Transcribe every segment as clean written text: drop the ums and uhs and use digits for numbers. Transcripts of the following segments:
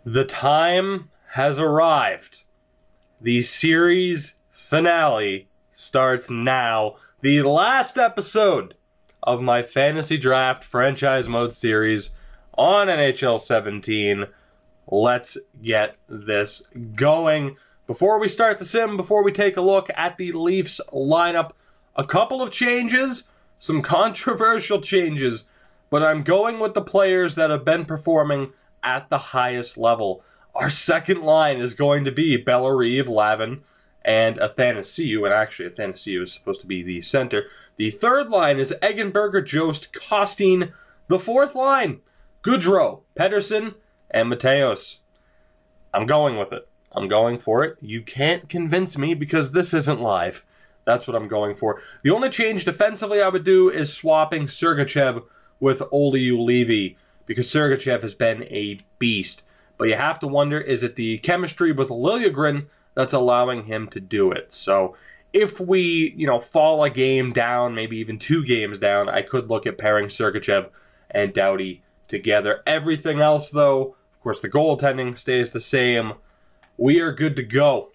The time has arrived. The series finale starts now. The last episode of my Fantasy Draft Franchise Mode series on NHL 17. Let's get this going. Before we start the sim, before we take a look at the Leafs lineup, a couple of changes, some controversial changes, but I'm going with the players that have been performing at the highest level. Our second line is going to be Bellerive, Lavin, and Athanasiou, and actually Athanasiou is supposed to be the center. The third line is Eggenberger, Jost, Costin. The fourth line, Goudreau, Pedersen, and Mateos. I'm going with it. I'm going for it. You can't convince me because this isn't live. That's what I'm going for. The only change defensively I would do is swapping Sergachev with Oliu-Levy, because Sergachev has been a beast. But you have to wonder, is it the chemistry with Liljegren that's allowing him to do it? So if we, fall a game down, maybe even 2 games down, I could look at pairing Sergachev and Doughty together. Everything else, though, of course, the goaltending stays the same. We are good to go.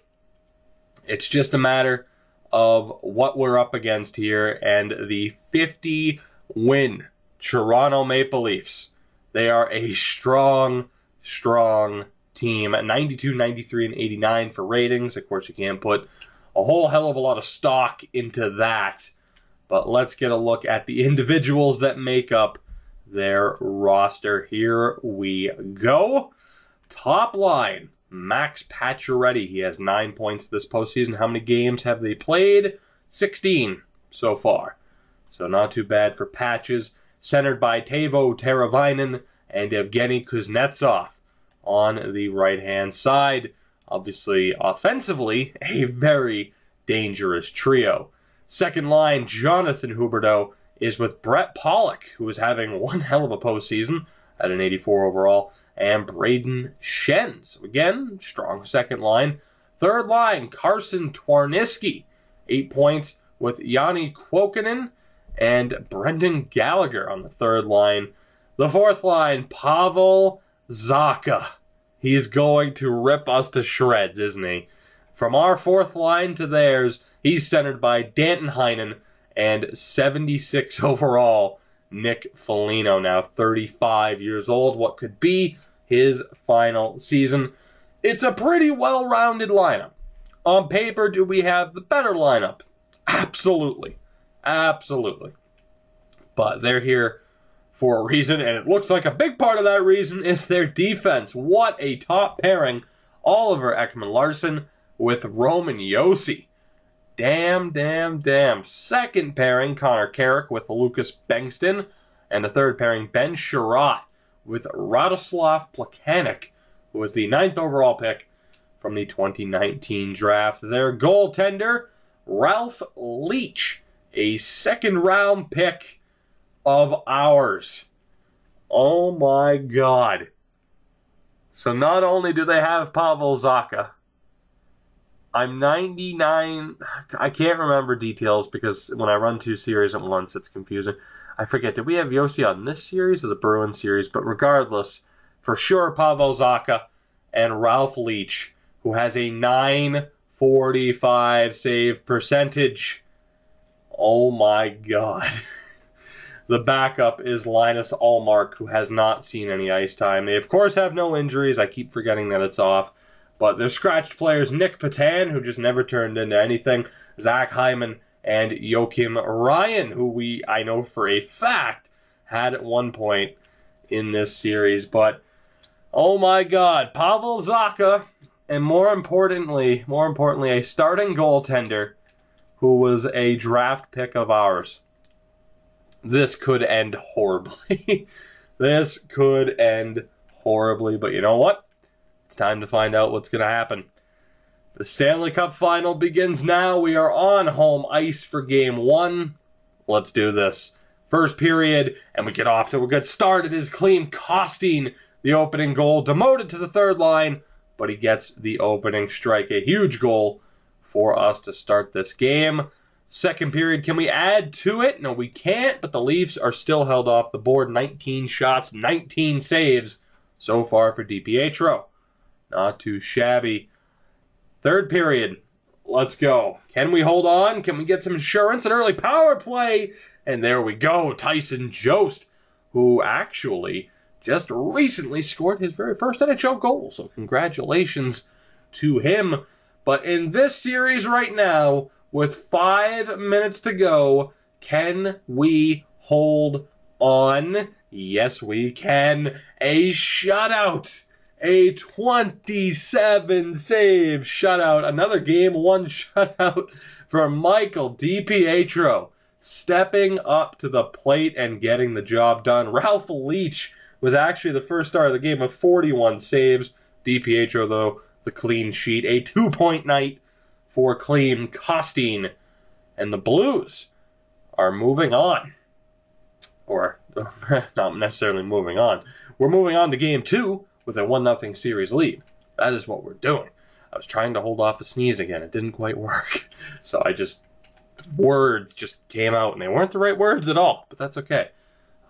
It's just a matter of what we're up against here, and the 50-win Toronto Maple Leafs. They are a strong team at 92, 93, and 89 for ratings. Of course, you can't put a whole hell of a lot of stock into that. But let's get a look at the individuals that make up their roster. Here we go. Top line, Max Pacioretty. He has 9 points this postseason. How many games have they played? 16 so far. So not too bad for Patches. Centered by Teuvo Teravainen and Evgeny Kuznetsov on the right-hand side. Obviously, offensively, a very dangerous trio. Second line, Jonathan Huberdeau, is with Brett Pollock, who is having one hell of a postseason at an 84 overall, and Braden Shen. So again, strong second line. Third line, Carson Twarniski, 8 points with Yanni Kuokkanen and Brendan Gallagher on the third line. The fourth line, Pavel Zacha. He's going to rip us to shreds, isn't he? From our fourth line to theirs, he's centered by Danton Heinen and 76 overall, Nick Foligno, now 35 years old. What could be his final season? It's a pretty well-rounded lineup. On paper, do we have the better lineup? Absolutely. Absolutely. But they're here for a reason, and it looks like a big part of that reason is their defense. What a top pairing. Oliver Ekman-Larsson with Roman Josi. Damn. Second pairing, Connor Carrick with Lucas Bengtsson. And the third pairing, Ben Sherratt with Radoslav Plekanec, who was the 9th overall pick from the 2019 draft. Their goaltender, Ralph Leach, a second-round pick of ours. Oh my God. So not only do they have Pavel Zacha, I'm 99, I can't remember details because when I run 2 series at once, it's confusing. I forget, did we have Josi on this series or the Bruins series? But regardless, for sure Pavel Zacha and Ralph Leach, who has a 945 save percentage. Oh my God. The backup is Linus Ullmark, who has not seen any ice time. They, of course, have no injuries. I keep forgetting that it's off. But they're scratched players Nick Patan, who just never turned into anything, Zach Hyman, and Joakim Ryan, who I know for a fact had at one point in this series. But, oh my God, Pavel Zacha, and more importantly, a starting goaltender who was a draft pick of ours. This could end horribly. This could end horribly, but you know what? It's time to find out what's going to happen. The Stanley Cup Final begins now. We are on home ice for Game 1. Let's do this. First period, and we get off to a good start. It is Klim Kostin, the opening goal, demoted to the third line, but he gets the opening strike. A huge goal for us to start this game. Second period, can we add to it? No, we can't, but the Leafs are still held off the board. 19 shots, 19 saves so far for DiPietro. Not too shabby. Third period. Let's go. Can we hold on? Can we get some insurance? An early power play. And there we go. Tyson Jost, who actually just recently scored his very first NHL goal. So congratulations to him. But in this series right now, with 5 minutes to go, can we hold on? Yes, we can. A shutout. A 27-save shutout. Another Game 1 shutout for Michael DiPietro. Stepping up to the plate and getting the job done. Ralph Leach was actually the first star of the game with 41 saves. DiPietro, though, the clean sheet. A 2-point night for Clem Costine. And the Blues are moving on. Or, not necessarily moving on. We're moving on to Game 2 with a 1-0 series lead. That is what we're doing. I was trying to hold off a sneeze again. It didn't quite work. So words just came out, and they weren't the right words at all. But that's okay.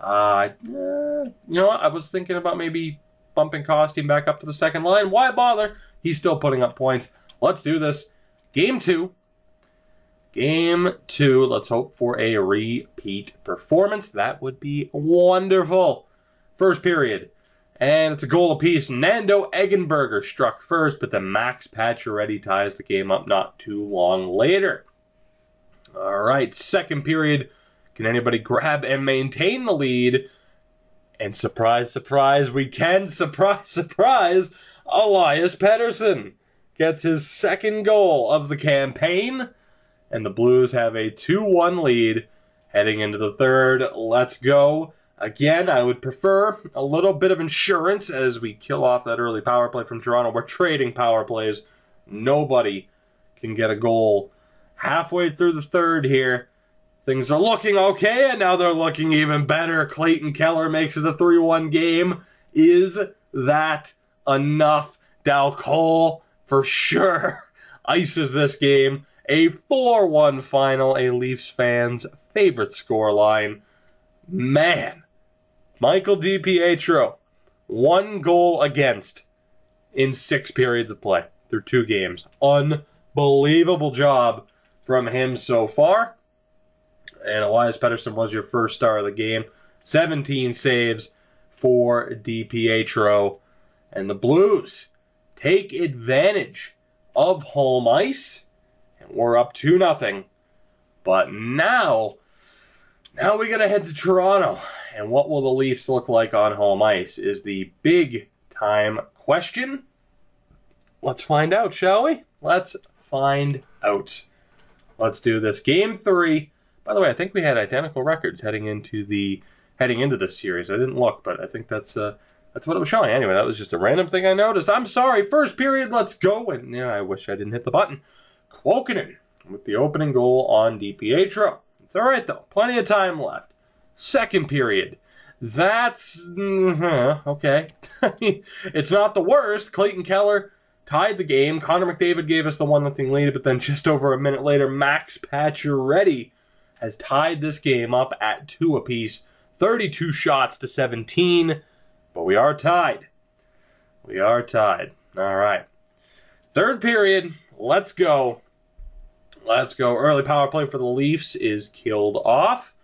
You know what? I was thinking about maybe bumping Costine back up to the second line. Why bother? He's still putting up points. Let's do this. Game 2. Game 2. Let's hope for a repeat performance. That would be wonderful. First period. And it's a goal apiece. Nando Eggenberger struck first, but then Max Pacioretty ties the game up not too long later. All right, second period. Can anybody grab and maintain the lead? And surprise, surprise, we can. Surprise, surprise, Elias Pettersson gets his second goal of the campaign. And the Blues have a 2-1 lead heading into the third. Let's go. Again, I would prefer a little bit of insurance as we kill off that early power play from Toronto. We're trading power plays. Nobody can get a goal. Halfway through the third here, things are looking okay, and now they're looking even better. Clayton Keller makes it a 3-1 game. Is that enough? Dal Cole, for sure, ices this game. A 4-1 final, a Leafs fan's favorite scoreline. Man, Michael DiPietro, 1 goal against in 6 periods of play through 2 games. Unbelievable job from him so far. And Elias Pettersson was your first star of the game. 17 saves for DiPietro. And the Blues take advantage of home ice. And we're up 2-0. But now we gotta head to Toronto. And what will the Leafs look like on home ice is the big time question. Let's find out, shall we? Let's find out. Let's do this. Game 3. By the way, I think we had identical records heading into this series. I didn't look, but I think that's what it was showing. Anyway, that was just a random thing I noticed. I'm sorry. First period, let's go. And yeah, I wish I didn't hit the button. Quokinen with the opening goal on DiPietro. It's all right, though. Plenty of time left. Second period. That's okay. It's not the worst. Clayton Keller tied the game. Connor McDavid gave us the 1-0 lead, but then just over a minute later, Max Pacioretty has tied this game up at 2 apiece. 32 shots to 17, but we are tied. We are tied. All right. Third period. Let's go. Let's go. Early power play for the Leafs is killed off.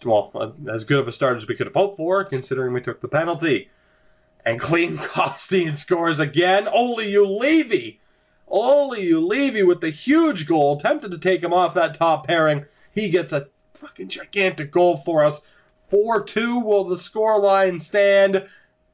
Well, as good of a start as we could have hoped for, considering we took the penalty. And Clem Costine scores again. Olli Juolevi with the huge goal. Tempted to take him off that top pairing. He gets a fucking gigantic goal for us. 4-2. Will the scoreline stand?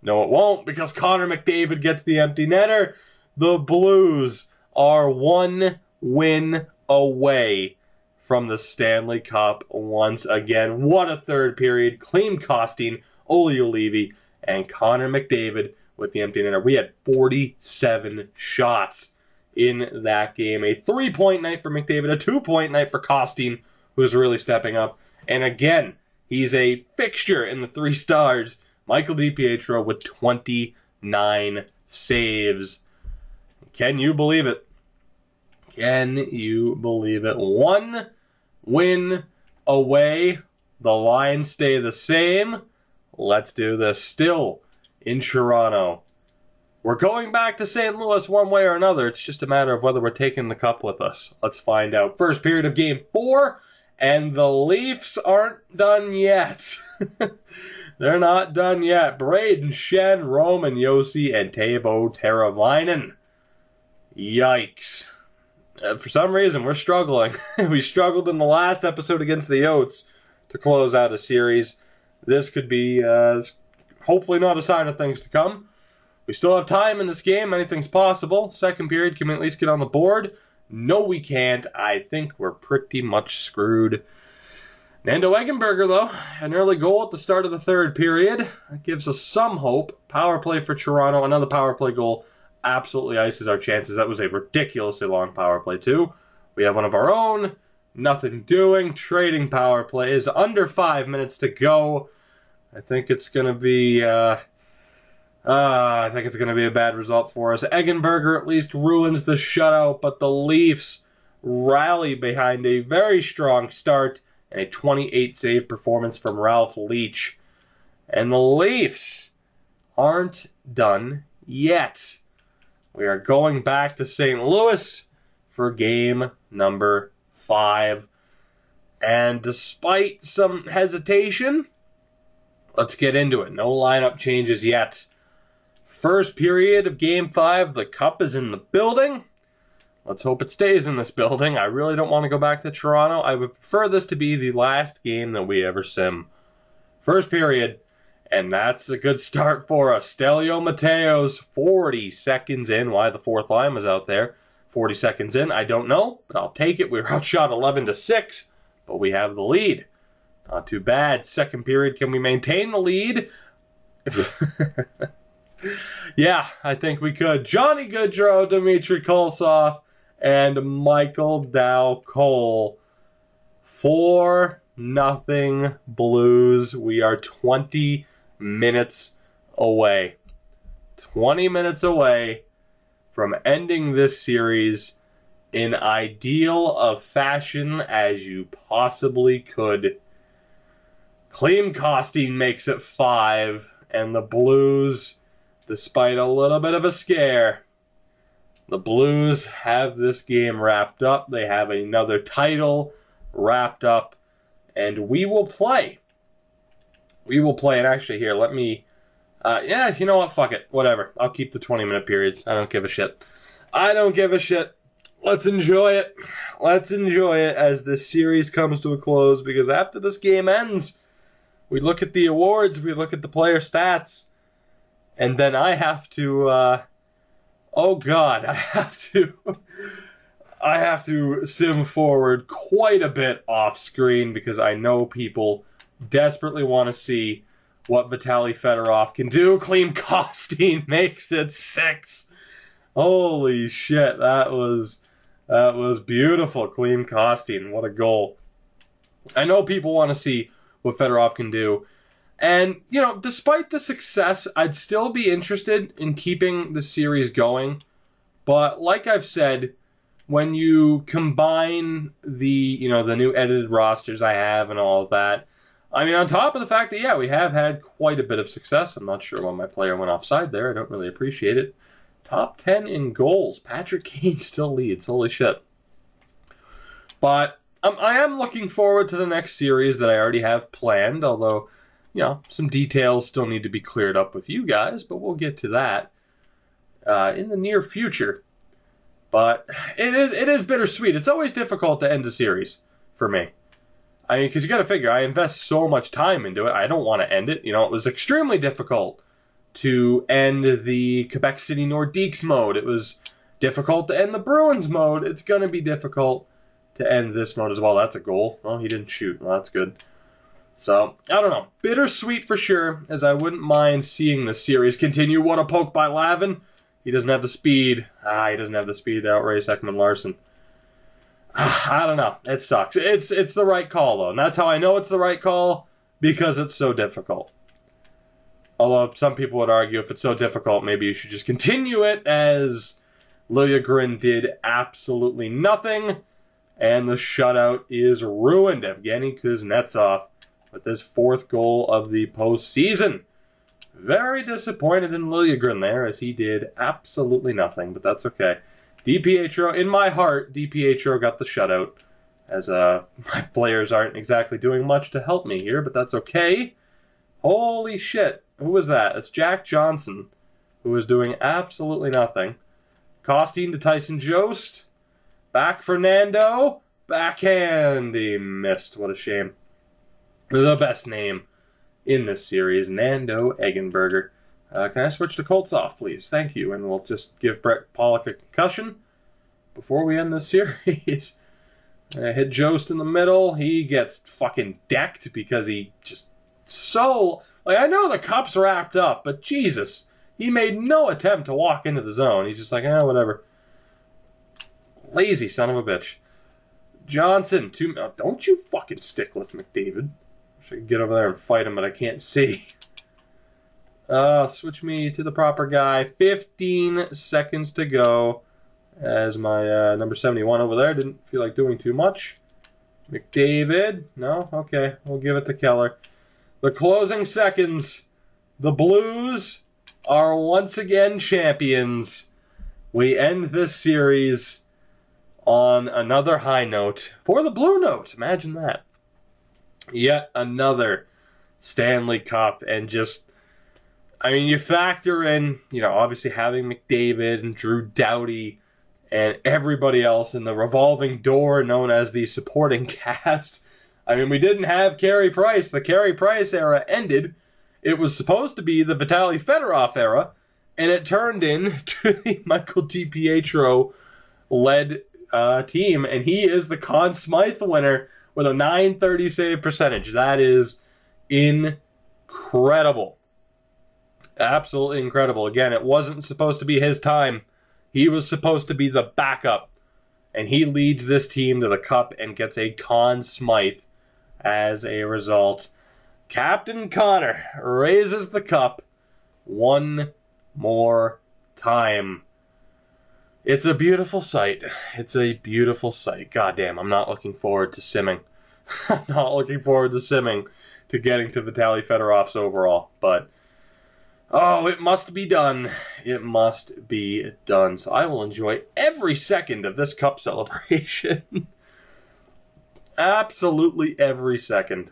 No, it won't, because Connor McDavid gets the empty netter. The Blues are 1 win away from the Stanley Cup once again. What a third period. Clem Costine, Olli Juolevi, and Connor McDavid with the empty netter. We had 47 shots in that game. A 3-point night for McDavid, a 2-point night for Costine, who's really stepping up. And again, he's a fixture in the 3 stars. Michael DiPietro with 29 saves. Can you believe it? Can you believe it? 1 win away. The lines stay the same. Let's do this. Still in Toronto. We're going back to St. Louis one way or another. It's just a matter of whether we're taking the cup with us. Let's find out. First period of Game 4, and the Leafs aren't done yet. They're not done yet. Braden Shen, Roman Josi, and Teuvo Teravainen. Yikes. For some reason, we're struggling. We struggled in the last episode against the Oats to close out a series. This could be hopefully not a sign of things to come. We still have time in this game. Anything's possible. Second period, can we at least get on the board? No, we can't. I think we're pretty much screwed. Nando Eggenberger, though, an early goal at the start of the third period. That gives us some hope. Power play for Toronto. Another power play goal absolutely ices our chances. That was a ridiculously long power play, too. We have one of our own. Nothing doing. Trading power plays. Under 5 minutes to go. I think it's going to be... I think it's going to be a bad result for us. Eggenberger at least ruins the shutout, but the Leafs rally behind a very strong start and a 28-save performance from Ralph Leach. And the Leafs aren't done yet. We are going back to St. Louis for game number 5. And despite some hesitation, let's get into it. No lineup changes yet. First period of Game 5, the cup is in the building. Let's hope it stays in this building. I really don't want to go back to Toronto. I would prefer this to be the last game that we ever sim. First period, and that's a good start for us. Stelio Mateos, 40 seconds in. Why the fourth line was out there. 40 seconds in, I don't know, but I'll take it. We were outshot 11-6, but we have the lead. Not too bad. Second period, can we maintain the lead? Yeah, I think we could. Johnny Gaudreau, Dmitry Koltsov, and Michael Dow Cole. 4-0 Blues. We are 20 minutes away. 20 minutes away from ending this series in ideal of fashion as you possibly could. Klim Kostin makes it 5, and the Blues, despite a little bit of a scare, the Blues have this game wrapped up. They have another title wrapped up, and we will play. We will play, and actually here, let me, yeah, you know what, fuck it, whatever. I'll keep the 20-minute periods. I don't give a shit. I don't give a shit. Let's enjoy it. Let's enjoy it as this series comes to a close, because after this game ends, we look at the awards, we look at the player stats, and then I have to, oh God, I have to sim forward quite a bit off screen because I know people desperately want to see what Vitaly Fedorov can do. Klim Kostin makes it 6. Holy shit, that was beautiful. Klim Kostin, what a goal. I know people want to see what Fedorov can do. And, you know, despite the success, I'd still be interested in keeping the series going. But like I've said, when you combine the, you know, the new edited rosters I have and all of that, I mean, on top of the fact that, yeah, we have had quite a bit of success. I'm not sure why my player went offside there. I don't really appreciate it. Top 10 in goals. Patrick Kane still leads. Holy shit. But I am looking forward to the next series that I already have planned, although, you know, some details still need to be cleared up with you guys, but we'll get to that in the near future. But it is bittersweet. It's always difficult to end a series for me. I mean, because you got to figure, I invest so much time into it. I don't want to end it. You know, it was extremely difficult to end the Quebec City Nordiques mode. It was difficult to end the Bruins mode. It's going to be difficult to end this mode as well. That's a goal. Oh, he didn't shoot. Well, that's good. So, I don't know. Bittersweet for sure, as I wouldn't mind seeing the series continue. What a poke by Lavin. He doesn't have the speed. He doesn't have the speed to outrace Ekman Larson. I don't know. It sucks. It's the right call, though. And that's how I know it's the right call, because it's so difficult. Although some people would argue if it's so difficult, maybe you should just continue it, as Liljegren did absolutely nothing. And the shutout is ruined. Evgeny Kuznetsov with his 4th goal of the postseason. Very disappointed in Liljegren there, as he did absolutely nothing, but that's okay. DiPietro, in my heart, DiPietro got the shutout, as my players aren't exactly doing much to help me here, but that's okay. Holy shit. Who was that? It's Jack Johnson, who was doing absolutely nothing. Costin to Tyson Jost. Back Fernando. Backhand. He missed. What a shame. The best name in this series, Nando Eggenberger. Can I switch to Koltsov, please? Thank you. And we'll just give Brett Pollock a concussion before we end this series. I hit Jost in the middle. He gets fucking decked because he just so... Like, I know the cup's wrapped up, but Jesus, he made no attempt to walk into the zone. He's just like, whatever. Lazy son of a bitch. Johnson, don't you fucking stick lift McDavid. Wish I could get over there and fight him, but I can't see. Switch me to the proper guy. 15 seconds to go. As my number 71 over there didn't feel like doing too much. McDavid. No? Okay. We'll give it to Keller. The closing seconds. The Blues are once again champions. We end this series on another high note. For the Blue Note. Imagine that. Yet another Stanley Cup. And just, I mean, you factor in, obviously having McDavid and Drew Doughty and everybody else in the revolving door known as the supporting cast. I mean, we didn't have Carey Price. The Carey Price era ended. It was supposed to be the Vitaly Fedorov era, and it turned into the Michael DiPietro-led team, and he is the Conn Smythe winner with a .930 save percentage. That is incredible. Absolutely incredible. Again, it wasn't supposed to be his time. He was supposed to be the backup, and he leads this team to the Cup and gets a Conn Smythe as a result. Captain Connor raises the Cup one more time. It's a beautiful sight. It's a beautiful sight. Goddamn, I'm not looking forward to simming. I'm not looking forward to simming to getting to Vitaly Fedorov's overall, but oh, it must be done. It must be done. So I will enjoy every second of this Cup celebration. Absolutely every second.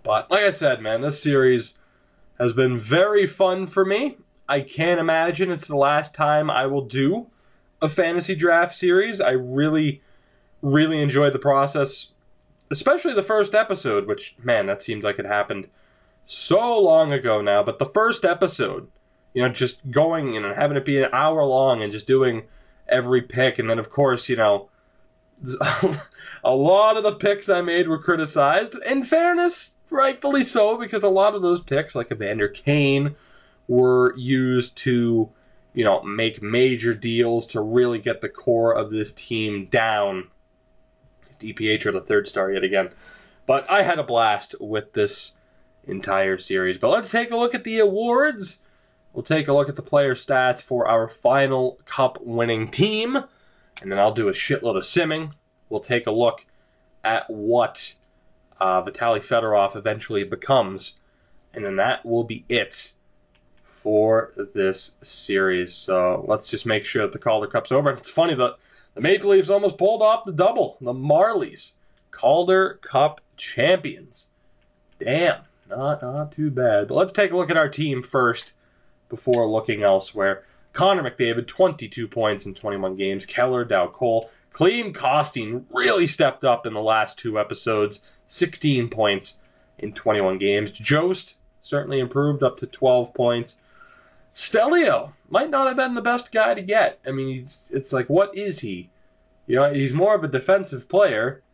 But like I said, man, this series has been very fun for me. I can't imagine it's the last time I will do a fantasy draft series. I really, really enjoyed the process, especially the first episode, which, man, that seemed like it happened so long ago now. But the first episode, just going and having it be an hour long and just doing every pick. And then, of course, a lot of the picks I made were criticized. In fairness, rightfully so, because a lot of those picks, like Evander Kane, were used to, make major deals to really get the core of this team down. DiPietro, the third star yet again. But I had a blast with this entire series. But let's take a look at the awards. We'll take a look at the player stats for our final Cup-winning team. And then I'll do a shitload of simming. We'll take a look at what Vitaly Fedorov eventually becomes. And then that will be it for this series. So let's just make sure that the Calder Cup's over. It's funny, the Maple Leafs almost pulled off the double. The Marlies, Calder Cup champions. Damn, not too bad. But let's take a look at our team first before looking elsewhere. Connor McDavid, 22 points in 21 games. Keller, Dow Cole. Klim Kostin really stepped up in the last two episodes. 16 points in 21 games. Jost certainly improved up to 12 points. Stelio might not have been the best guy to get. I mean, it's like, what is he? He's more of a defensive player,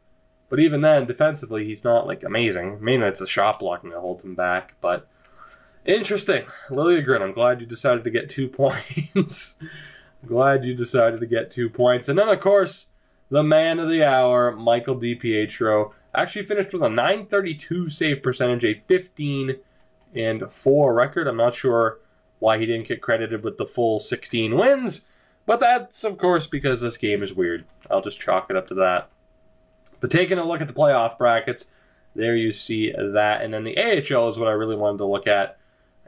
but even then, defensively, he's not, like, amazing. Mainly it's the shot blocking that holds him back, but interesting. Liljegren, I'm glad you decided to get 2 points. I'm glad you decided to get 2 points. And then, of course, the man of the hour, Michael DiPietro, actually finished with a .932 save percentage, a 15-4 record. I'm not sure why he didn't get credited with the full 16 wins, but that's, of course, because this game is weird. I'll just chalk it up to that. But taking a look at the playoff brackets, there you see that. And then the AHL is what I really wanted to look at.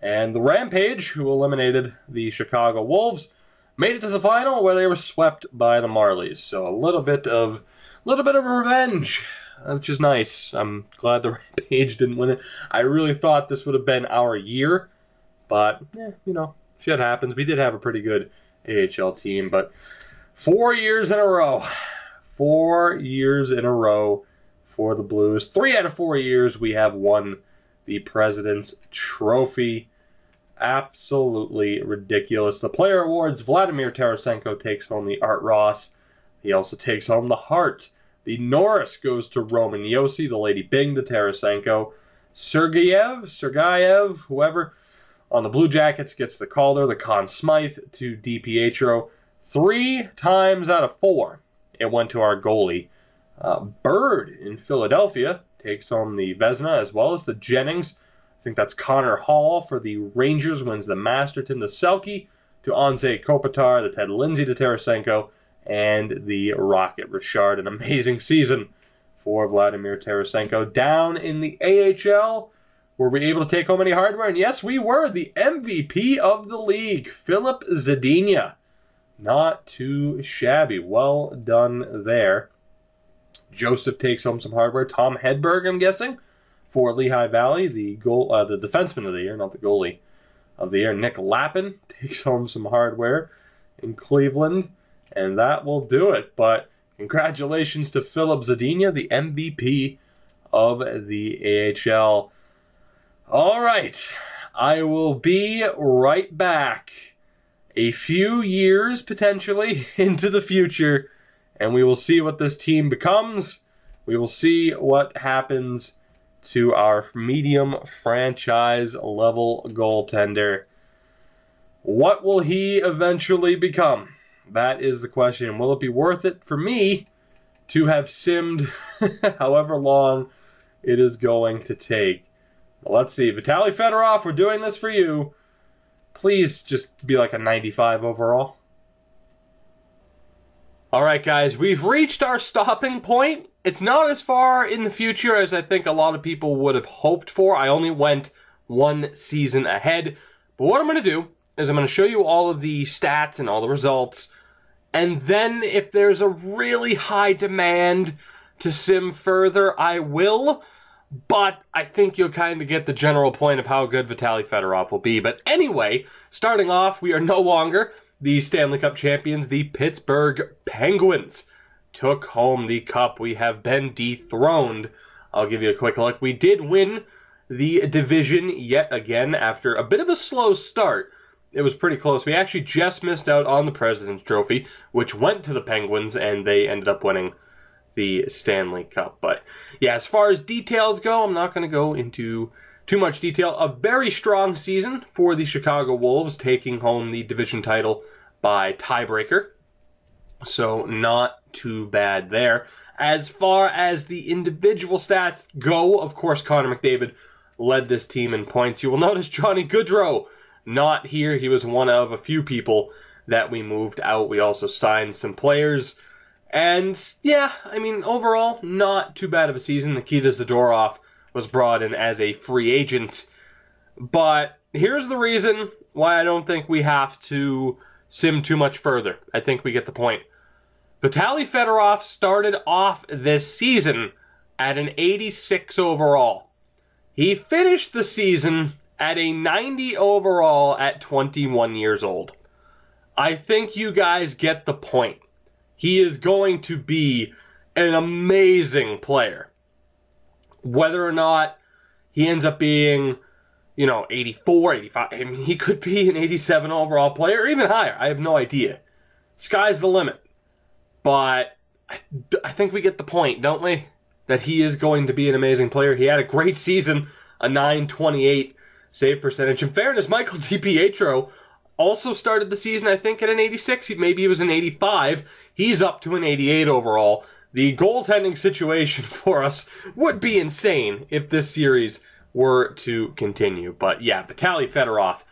And the Rampage, who eliminated the Chicago Wolves, made it to the final where they were swept by the Marlies. So a little bit of revenge, which is nice. I'm glad the Rampage didn't win it. I really thought this would have been our year, but you know, shit happens. We did have a pretty good AHL team, but 4 years in a row. 4 years in a row for the Blues. 3 out of 4 years we have won the President's Trophy. Absolutely ridiculous. The Player Awards, Vladimir Tarasenko takes home the Art Ross. He also takes home the Hart. The Norris goes to Roman Josi. The Lady Byng to Tarasenko. Sergeyev, whoever, on the Blue Jackets gets the Calder. The Conn Smythe to DiPietro. 3 times out of 4 it went to our goalie. Bird in Philadelphia takes home the Vezina, as well as the Jennings. I think that's Connor Hall for the Rangers, wins the Masterton. The Selke to Anze Kopitar, the Ted Lindsay to Tarasenko, and the Rocket Richard. An amazing season for Vladimir Tarasenko. Down in the AHL, were we able to take home any hardware? And yes, we were. The MVP of the league, Filip Zadina. Not too shabby. Well done there. Joseph takes home some hardware. Tom Hedberg, I'm guessing, for Lehigh Valley, the defenseman of the year, not the goalie of the year. Nick Lappin takes home some hardware in Cleveland, and that will do it. But congratulations to Filip Zadina, the MVP of the AHL. All right, I will be right back. A few years, potentially, into the future, and we will see what this team becomes. We will see what happens to our medium franchise level goaltender. What will he eventually become? That is the question. Will it be worth it for me to have simmed however long it is going to take? Well, let's see. Vitaly Fedorov, we're doing this for you. Please just be like a 95 overall. Alright guys, we've reached our stopping point. It's not as far in the future as I think a lot of people would have hoped for. I only went 1 season ahead. But what I'm going to do is I'm going to show you all of the stats and all the results. And then if there's a really high demand to sim further, I will. But I think you'll kind of get the general point of how good Vitaly Fedorov will be. But anyway, starting off, we are no longer the Stanley Cup champions. The Pittsburgh Penguins took home the cup. We have been dethroned. I'll give you a quick look. We did win the division yet again after a bit of a slow start. It was pretty close. We actually just missed out on the President's Trophy, which went to the Penguins, and they ended up winning the Stanley Cup. But yeah, as far as details go, I'm not going to go into too much detail. A very strong season for the Chicago Wolves, taking home the division title by tiebreaker. So not too bad there. As far as the individual stats go, of course, Connor McDavid led this team in points. You will notice Johnny Gaudreau not here. He was one of a few people that we moved out. We also signed some players. And, yeah, I mean, overall, not too bad of a season. Nikita Zadorov was brought in as a free agent. But here's the reason why I don't think we have to sim too much further. I think we get the point. Vitaly Fedorov started off this season at an 86 overall. He finished the season at a 90 overall at 21 years old. I think you guys get the point. He is going to be an amazing player. Whether or not he ends up being, 84, 85, I mean, he could be an 87 overall player or even higher. I have no idea. Sky's the limit. But I think we get the point, don't we? That he is going to be an amazing player. He had a great season, a .928 save percentage. In fairness, Michael DiPietro also started the season, I think, at an 86. Maybe he was an 85. He's up to an 88 overall. The goaltending situation for us would be insane if this series were to continue. But yeah, Vitaly Fedorov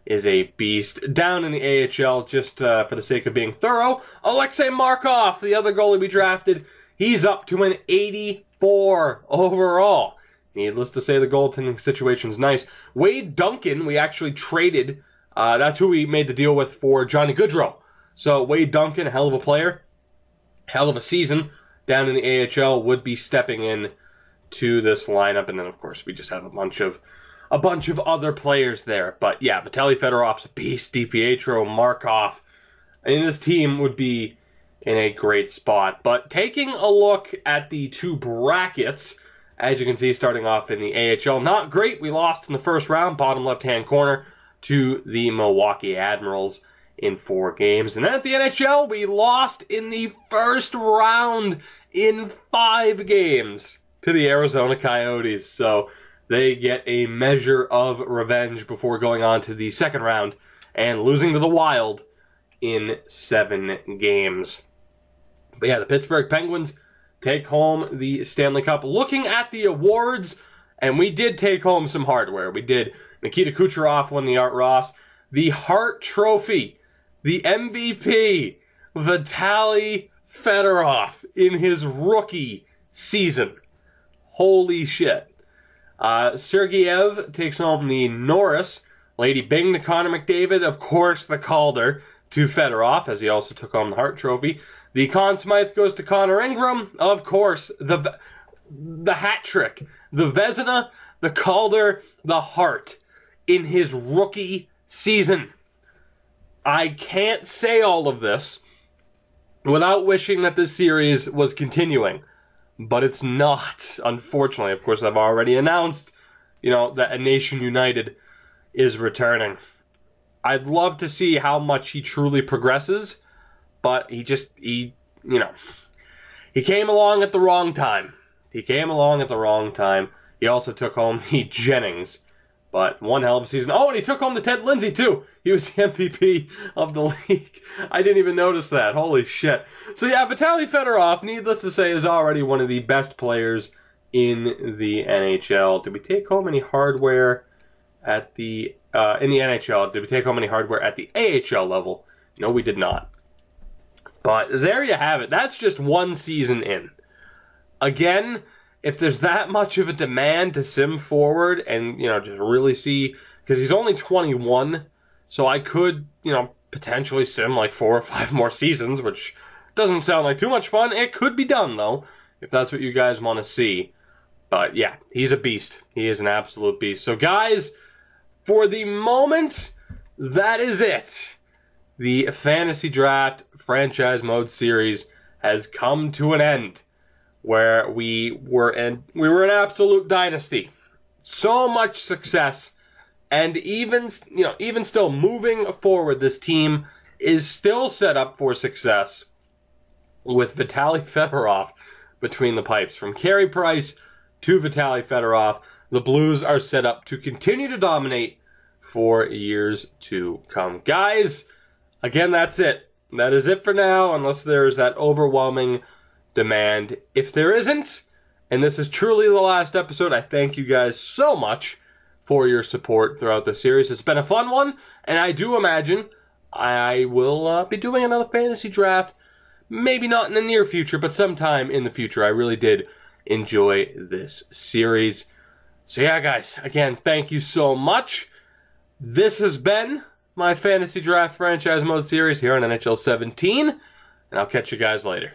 is a beast. Down in the AHL, just for the sake of being thorough, Alexei Markov, the other goalie we drafted, he's up to an 84 overall. Needless to say, the goaltending situation is nice. Wade Duncan, we actually traded. That's who we made the deal with for Johnny Gaudreau. So Wade Duncan, a hell of a player, hell of a season down in the AHL, would be stepping in to this lineup. And then, of course, we just have a bunch of other players there. But yeah, Vitaly Fedorov's a beast. DiPietro, Markov. I mean, this team would be in a great spot. But taking a look at the two brackets, as you can see, starting off in the AHL, not great. We lost in the first round, bottom left-hand corner, to the Milwaukee Admirals in 4 games. And then at the NHL, we lost in the first round in 5 games to the Arizona Coyotes. So they get a measure of revenge before going on to the second round and losing to the Wild in 7 games. But yeah, the Pittsburgh Penguins take home the Stanley Cup. Looking at the awards, and we did take home some hardware. We did. Nikita Kucherov won the Art Ross. The Hart Trophy, the MVP, Vitaly Fedorov in his rookie season. Holy shit. Sergeyev takes home the Norris. Lady Bing to Connor McDavid. Of course, the Calder to Fedorov, as he also took home the Hart Trophy. The Conn Smythe goes to Connor Ingram. Of course, the hat trick. The Vezina, the Calder, the Hart in his rookie season. I can't say all of this without wishing that this series was continuing. But it's not, unfortunately. Of course, I've already announced, that a Nation United is returning. I'd love to see how much he truly progresses. But he came along at the wrong time. He also took home the Jennings. But one hell of a season. Oh, and he took home the Ted Lindsay, too. He was the MVP of the league. I didn't even notice that. Holy shit. So, yeah, Vitaly Fedorov, needless to say, is already one of the best players in the NHL. Did we take home any hardware at in the NHL? Did we take home any hardware at the AHL level? No, we did not. But there you have it. That's just one season in. Again, if there's that much of a demand to sim forward and, just really see, because he's only 21, so I could, potentially sim like 4 or 5 more seasons, which doesn't sound like too much fun. It could be done, though, if that's what you guys want to see. But yeah, he's a beast. He is an absolute beast. So guys, for the moment, that is it. The Fantasy Draft Franchise Mode Series has come to an end, where we were an absolute dynasty. So much success, and even still moving forward, this team is still set up for success with Vitaly Fedorov between the pipes. From Carey Price to Vitaly Fedorov, the Blues are set up to continue to dominate for years to come. Guys, again, that's it. That is it for now, unless there's that overwhelming demand. If there isn't, and this is truly the last episode, I thank you guys so much for your support throughout the series. It's been a fun one, and I do imagine I will be doing another fantasy draft. Maybe not in the near future, but sometime in the future. I really did enjoy this series. So yeah, guys, again, thank you so much. This has been my Fantasy Draft Franchise Mode series here on NHL 17, and I'll catch you guys later.